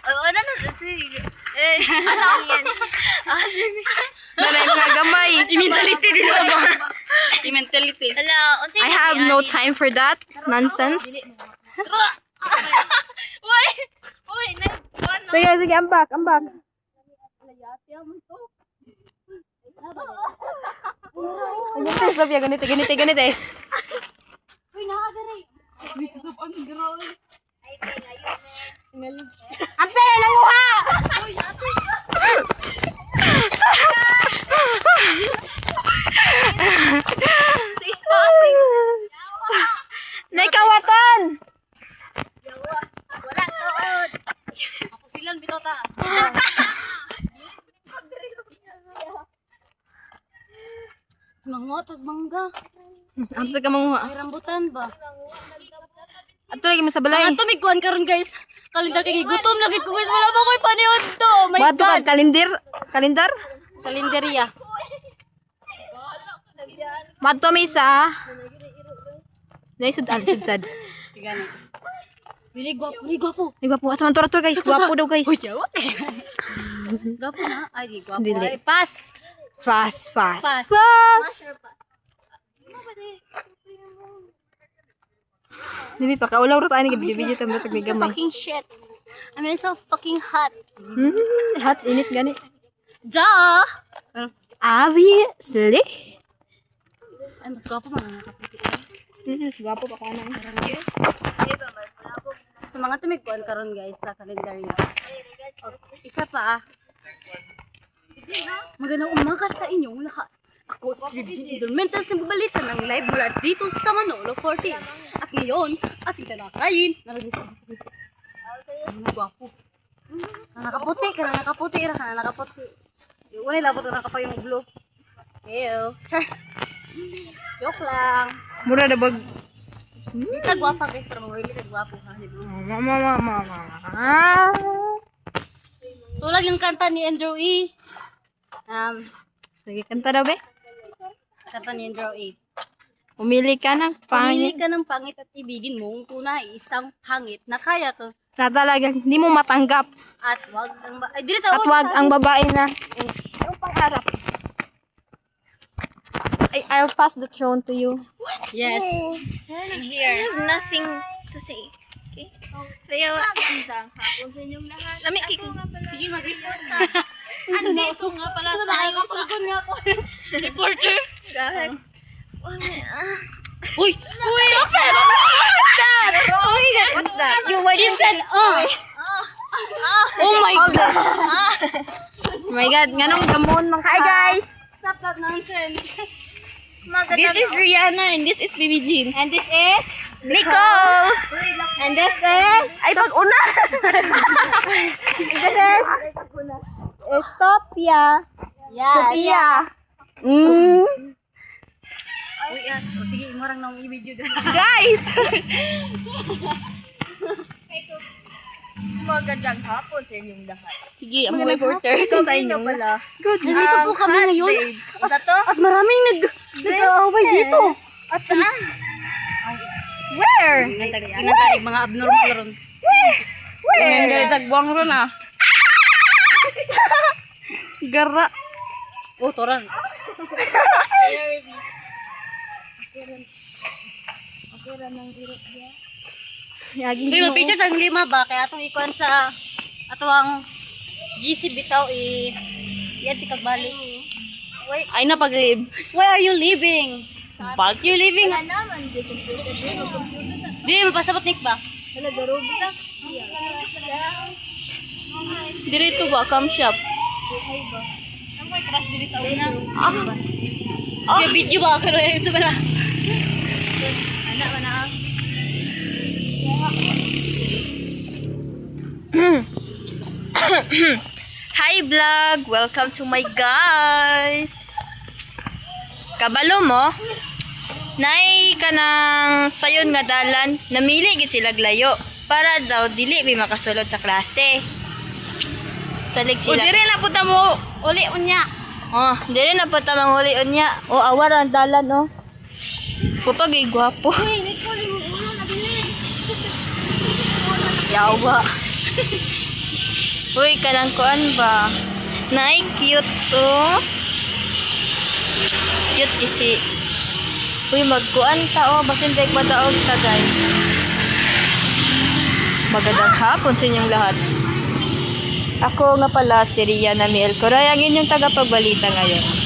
Ano na ano yan? Nanay mga gamay. I-mentality din ako. I-mentality. I have no time for that nonsense. Uy! Uy! Sige, sige, ambak, ambak. Ganito, Sophia, ganito, ganito, ganito eh. Uy, nakagari. Ang pera nanguha! Please passing. Naikawatan! Wala toon. Ako silang bitota. Mangot at mangga. Ang sa kamanguha. Ay rambutan ba? Ato lagi mo sa balay. Ang tumigkuhan karon guys. Kalendar kay gutom lagi ko guys. Wala ba ko'y paniod to? Oh my Bato God. ka, kalendir? Kalendar? Kalendarya. Bato may isa. Naisud-an, sudsad. Tigana. Bili gwapo, bili gwapo. Ay, gwapo. Asa man tura-tura guys. Gwapo daw guys. Uy, jawa. Gwapo na. Ay, di gwapo. Dili. Ay, pass. Fast, fast, Fast. fast. Hindi pa kaulaw ra tayo video-video tayo matag So gamay. fucking shit. I mean, so fucking hot. Hot init gani. Duh! Obviously. Ay, mas gwapo man ang nakaputi. Gwapo pa ka na. Sa mga tumigkuhan karon guys sa kalendarya. Oh, isa pa. Magandang umaga sa inyong lahat. Ako si Virgin Indulmentas ng babalitan ng live mula dito sa Manolo 14. At ngayon, ating talakayin. Ang gwapo. Nakaputi, nakaputi. Unay labot na nakapa yung blue. Ew. Char. Joke lang. Mura na bag. Dita gwapa guys, pero really gwapo ha. Mama. Tulad yung kanta ni Andrew E. Sige, kanta daw be. Kanta ni Andrew E. Umili ka ng Pumili pangit. ka ng pangit at ibigin mo kung tunay isang pangit na kaya ko. Na talagang hindi mo matanggap. At wag ang ay dili At tawag. wag ang babae na yung pangarap. I'll pass the throne to you. Yes. I'm here. I have nothing to say. Okay? Kaya, hapon sa inyong lahat. Lami, Sige, mag-report ka. Andito nga pala tayo sa nga ako. Reporter. God. Uy! Stop it! What's that? Oh my God. What's that? She said, oh my God. Oh my God, nganong gamon mga hi guys. Stop that nonsense. This is Rihanna and this is Baby Jean. And this is Nicole. and this is Ay, pag-una. This is Estopia. yes. Sophia. Uy, yan. O, sige, imorang nang i-video doon. Guys! Magandang hapon sa inyong lahat. Sige, ang reporter. Ikaw sa inyo pala. Good. Nandito po kami ngayon. Isa to? At maraming nag-aaway dito. At saan? Where? Inantalig mga abnormal ron. Where? Tagbuang ron ah. Gara. Oh, toran. Yaging Pero picture tang lima ba kaya atong ikuan sa atuang GC bitaw yan ti kagbalik. Wait, ay napag-live. why are you leaving? Bag. You leaving? naman, di Di mapasabot nik ba? Wala, garog ka. Dirito ba cam shop? Ang may crush diri sa una. Okay, video ba ako rin sa bala? Anak man na. Hi vlog! Welcome to my guys! Kabalo mo? Nay ka ng sayon nga dalan, namili gid sila layo para daw dili may makasulod sa klase. Salig O sila. dire na puta mo uli unya. Oh, dili na po tamang uli unya. Oh, awar ang dalan oh. Pupag ay gwapo. Hey, Nicole, yung ulo na bilhin. Yawa. Uy, kanang kuan ba? Nay, cute to. Cute isi. Uy, magkuan ta o. Basin dek mataog ta, guys. Magandang hapon sa inyong lahat. Ako nga pala si Rian Amiel Coray, ang inyong tagapagbalita ngayon.